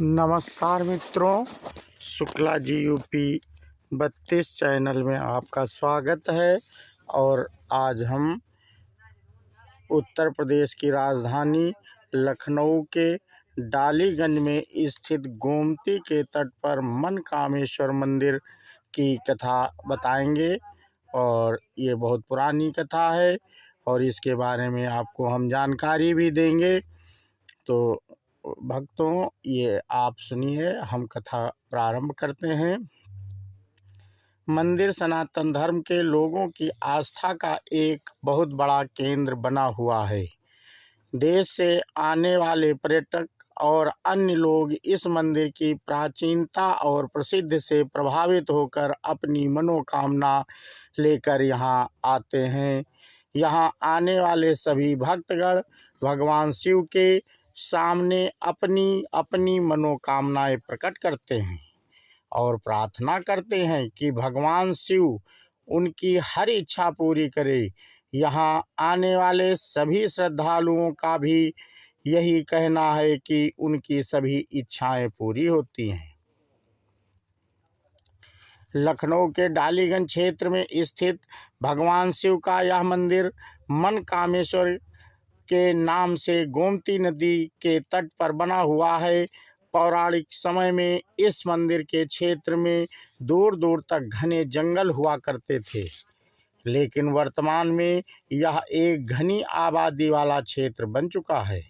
नमस्कार मित्रों, Shukla ji UP 32 channel में आपका स्वागत है। और आज हम उत्तर प्रदेश की राजधानी लखनऊ के डालीगंज में स्थित गोमती के तट पर मनकामेश्वर मंदिर की कथा बताएंगे। और ये बहुत पुरानी कथा है और इसके बारे में आपको हम जानकारी भी देंगे। तो भक्तों, ये आप सुनिए, हम कथा प्रारंभ करते हैं। मंदिर सनातन धर्म के लोगों की आस्था का एक बहुत बड़ा केंद्र बना हुआ है। देश से आने वाले पर्यटक और अन्य लोग इस मंदिर की प्राचीनता और प्रसिद्धि से प्रभावित होकर अपनी मनोकामना लेकर यहाँ आते हैं। यहाँ आने वाले सभी भक्तगण भगवान शिव के सामने अपनी अपनी मनोकामनाएं प्रकट करते हैं और प्रार्थना करते हैं कि भगवान शिव उनकी हर इच्छा पूरी करे। यहाँ आने वाले सभी श्रद्धालुओं का भी यही कहना है कि उनकी सभी इच्छाएं पूरी होती हैं। लखनऊ के डालीगंज क्षेत्र में स्थित भगवान शिव का यह मंदिर मनकामेश्वर के नाम से गोमती नदी के तट पर बना हुआ है। पौराणिक समय में इस मंदिर के क्षेत्र में दूर दूर तक घने जंगल हुआ करते थे, लेकिन वर्तमान में यह एक घनी आबादी वाला क्षेत्र बन चुका है।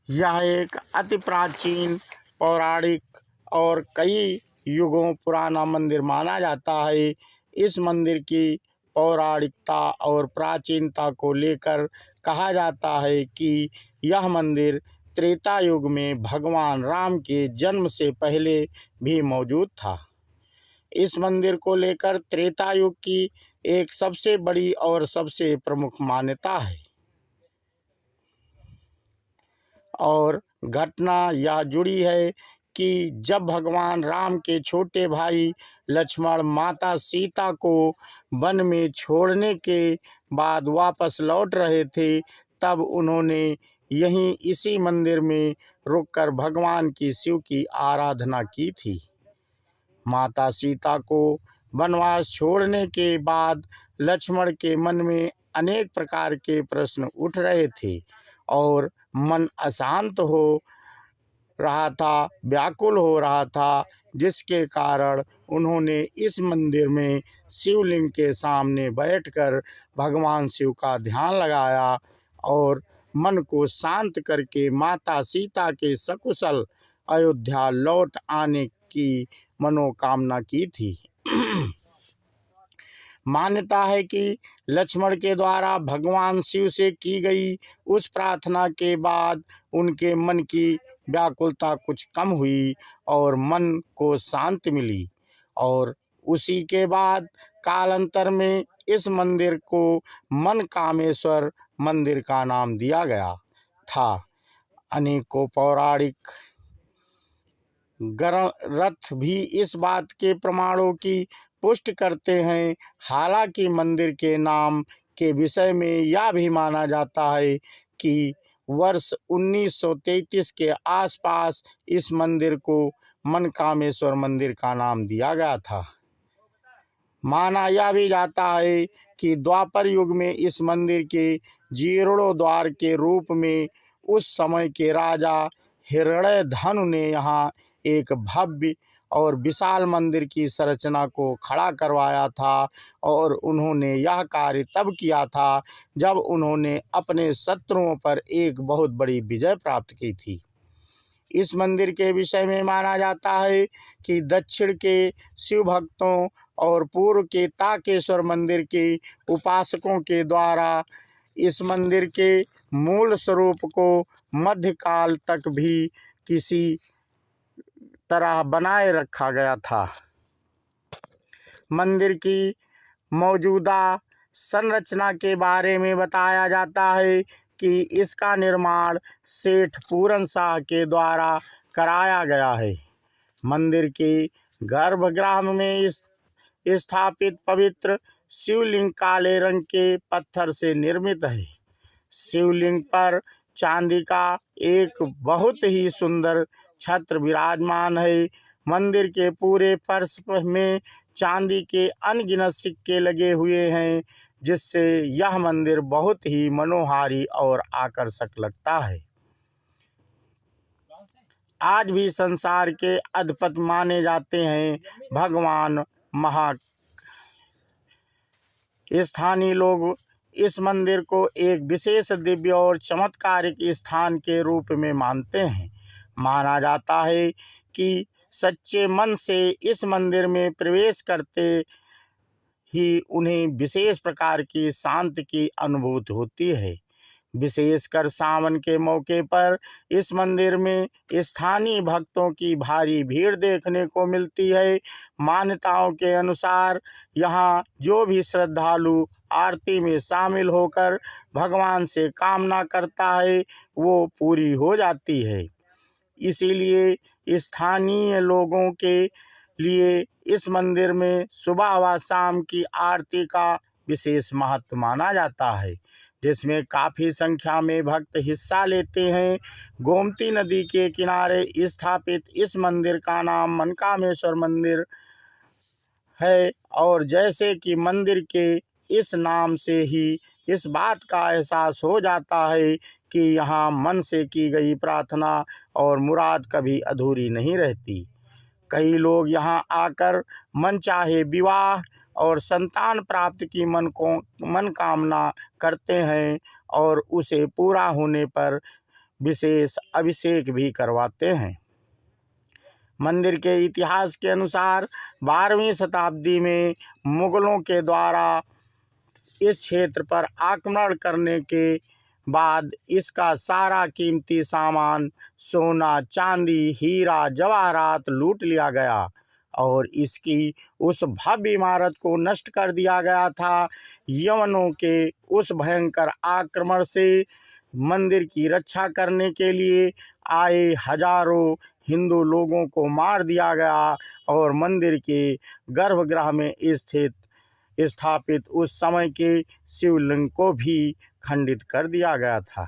यह एक अति प्राचीन, पौराणिक और कई युगों पुराना मंदिर माना जाता है। इस मंदिर की पौराणिकता और प्राचीनता को लेकर कहा जाता है कि यह मंदिर त्रेता युग में भगवान राम के जन्म से पहले भी मौजूद था। इस मंदिर को लेकर त्रेता युग की एक सबसे बड़ी और सबसे प्रमुख मान्यता है और घटना यह जुड़ी है कि जब भगवान राम के छोटे भाई लक्ष्मण माता सीता को वन में छोड़ने के बाद वापस लौट रहे थे, तब उन्होंने यहीं इसी मंदिर में रुककर भगवान की शिव की आराधना की थी। माता सीता को वनवास छोड़ने के बाद लक्ष्मण के मन में अनेक प्रकार के प्रश्न उठ रहे थे और मन अशांत हो रहा था, व्याकुल हो रहा था, जिसके कारण उन्होंने इस मंदिर में शिवलिंग के सामने बैठकर भगवान शिव का ध्यान लगाया और मन को शांत करके माता सीता के सकुशल अयोध्या लौट आने की मनोकामना की थी। मान्यता है कि लक्ष्मण के द्वारा भगवान शिव से की गई उस प्रार्थना के बाद उनके मन की व्याकुलता कुछ कम हुई और मन को शांति मिली, और उसी के बाद कालांतर में इस मंदिर को मनकामेश्वर मंदिर का नाम दिया गया था। अनेकों पौराणिक ग्रंथ भी इस बात के प्रमाणों की पुष्टि करते हैं। हालांकि मंदिर के नाम के विषय में यह भी माना जाता है कि वर्ष 1933 के आसपास इस मंदिर को मनकामेश्वर मंदिर का नाम दिया गया था। माना यह भी जाता है कि द्वापर युग में इस मंदिर के जीर्णोद्धार के रूप में उस समय के राजा हिरण्यधनु ने यहाँ एक भव्य और विशाल मंदिर की संरचना को खड़ा करवाया था, और उन्होंने यह कार्य तब किया था जब उन्होंने अपने शत्रुओं पर एक बहुत बड़ी विजय प्राप्त की थी। इस मंदिर के विषय में माना जाता है कि दक्षिण के शिव भक्तों और पूर्व के तारकेश्वर मंदिर के उपासकों के द्वारा इस मंदिर के मूल स्वरूप को मध्यकाल तक भी किसी तरह बनाए रखा गया था। मंदिर की मौजूदा संरचना के बारे में बताया जाता है कि इसका निर्माण सेठ पूरन शाह के द्वारा कराया गया है। मंदिर के गर्भगृह में स्थापित पवित्र शिवलिंग काले रंग के पत्थर से निर्मित है। शिवलिंग पर चांदी का एक बहुत ही सुंदर छत्र विराजमान है। मंदिर के पूरे फर्श में चांदी के अनगिनत सिक्के लगे हुए हैं, जिससे यह मंदिर बहुत ही मनोहारी और आकर्षक लगता है। आज भी संसार के अधिपति माने जाते हैं भगवान महा। स्थानीय लोग इस मंदिर को एक विशेष दिव्य और चमत्कारिक स्थान के रूप में मानते हैं। माना जाता है कि सच्चे मन से इस मंदिर में प्रवेश करते ही उन्हें विशेष प्रकार की शांति की अनुभूति होती है। विशेषकर सावन के मौके पर इस मंदिर में स्थानीय भक्तों की भारी भीड़ देखने को मिलती है। मान्यताओं के अनुसार यहाँ जो भी श्रद्धालु आरती में शामिल होकर भगवान से कामना करता है वो पूरी हो जाती है। इसीलिए स्थानीय लोगों के लिए इस मंदिर में सुबह व शाम की आरती का विशेष महत्व माना जाता है, जिसमें काफ़ी संख्या में भक्त हिस्सा लेते हैं। गोमती नदी के किनारे स्थापित इस मंदिर का नाम मनकामेश्वर मंदिर है और जैसे कि मंदिर के इस नाम से ही इस बात का एहसास हो जाता है कि यहाँ मन से की गई प्रार्थना और मुराद कभी अधूरी नहीं रहती। कई लोग यहाँ आकर मनचाहे विवाह और संतान प्राप्ति की मनोकामना करते हैं और उसे पूरा होने पर विशेष अभिषेक भी करवाते हैं। मंदिर के इतिहास के अनुसार 12वीं शताब्दी में मुगलों के द्वारा इस क्षेत्र पर आक्रमण करने के बाद इसका सारा कीमती सामान सोना, चांदी, हीरा, जवाहरात लूट लिया गया और इसकी उस भव्य इमारत को नष्ट कर दिया गया था। यवनों के उस भयंकर आक्रमण से मंदिर की रक्षा करने के लिए आए हजारों हिंदू लोगों को मार दिया गया और मंदिर के गर्भगृह में स्थापित उस समय के शिवलिंग को भी खंडित कर दिया गया था।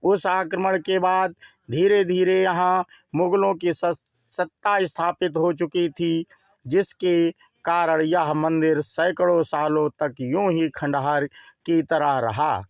उस आक्रमण के बाद धीरे धीरे यहाँ मुगलों की सत्ता स्थापित हो चुकी थी, जिसके कारण यह मंदिर सैकड़ों सालों तक यूं ही खंडहर की तरह रहा।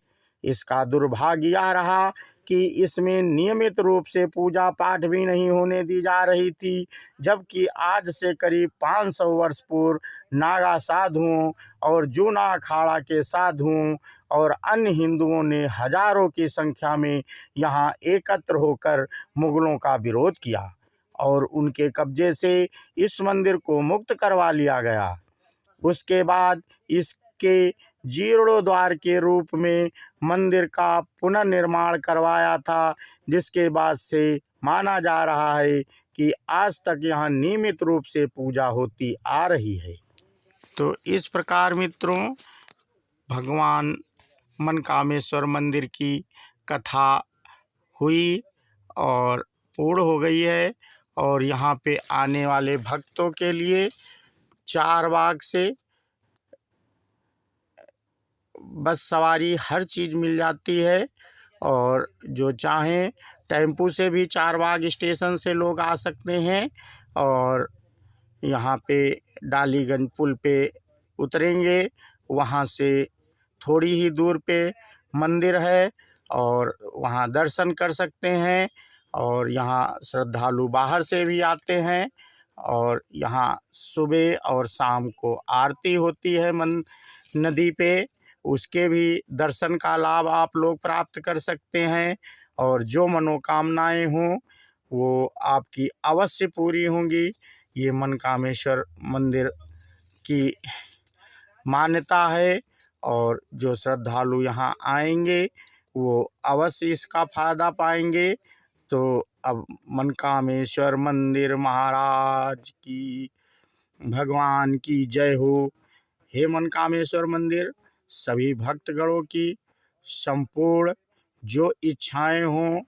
इसका दुर्भाग्य यह रहा कि इसमें नियमित रूप से पूजा पाठ भी नहीं होने दी जा रही थी, जबकि आज से करीब 500 वर्ष पूर्व नागा साधुओं और जूना अखाड़ा के साधुओं और अन्य हिंदुओं ने हजारों की संख्या में यहाँ एकत्र होकर मुगलों का विरोध किया और उनके कब्जे से इस मंदिर को मुक्त करवा लिया गया। उसके बाद इसके जीर्णोद्धार के रूप में मंदिर का पुनर्निर्माण करवाया था, जिसके बाद से माना जा रहा है कि आज तक यहाँ नियमित रूप से पूजा होती आ रही है। तो इस प्रकार मित्रों, भगवान मनकामेश्वर मंदिर की कथा हुई और पूर्ण हो गई है और यहाँ पे आने वाले भक्तों के लिए चारबाग से बस सवारी हर चीज़ मिल जाती है और जो चाहें टेम्पू से भी चारबाग स्टेशन से लोग आ सकते हैं और यहाँ पे डालीगंज पुल पे उतरेंगे, वहाँ से थोड़ी ही दूर पे मंदिर है और वहाँ दर्शन कर सकते हैं। और यहाँ श्रद्धालु बाहर से भी आते हैं और यहाँ सुबह और शाम को आरती होती है नदी पे, उसके भी दर्शन का लाभ आप लोग प्राप्त कर सकते हैं और जो मनोकामनाएं हों वो आपकी अवश्य पूरी होंगी। ये मनकामेश्वर मंदिर की मान्यता है और जो श्रद्धालु यहाँ आएंगे वो अवश्य इसका फ़ायदा पाएंगे। तो अब मनकामेश्वर मंदिर महाराज की, भगवान की जय हो। हे मनकामेश्वर मंदिर सभी भक्तगणों की संपूर्ण जो इच्छाएं हों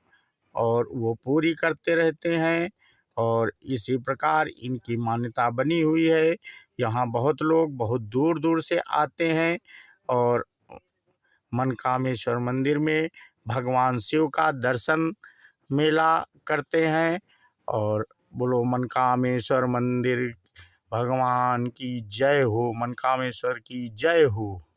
और वो पूरी करते रहते हैं और इसी प्रकार इनकी मान्यता बनी हुई है। यहाँ बहुत लोग बहुत दूर दूर से आते हैं और मनकामेश्वर मंदिर में भगवान शिव का दर्शन मेला करते हैं। और बोलो मनकामेश्वर मंदिर भगवान की जय हो, मनकामेश्वर की जय हो।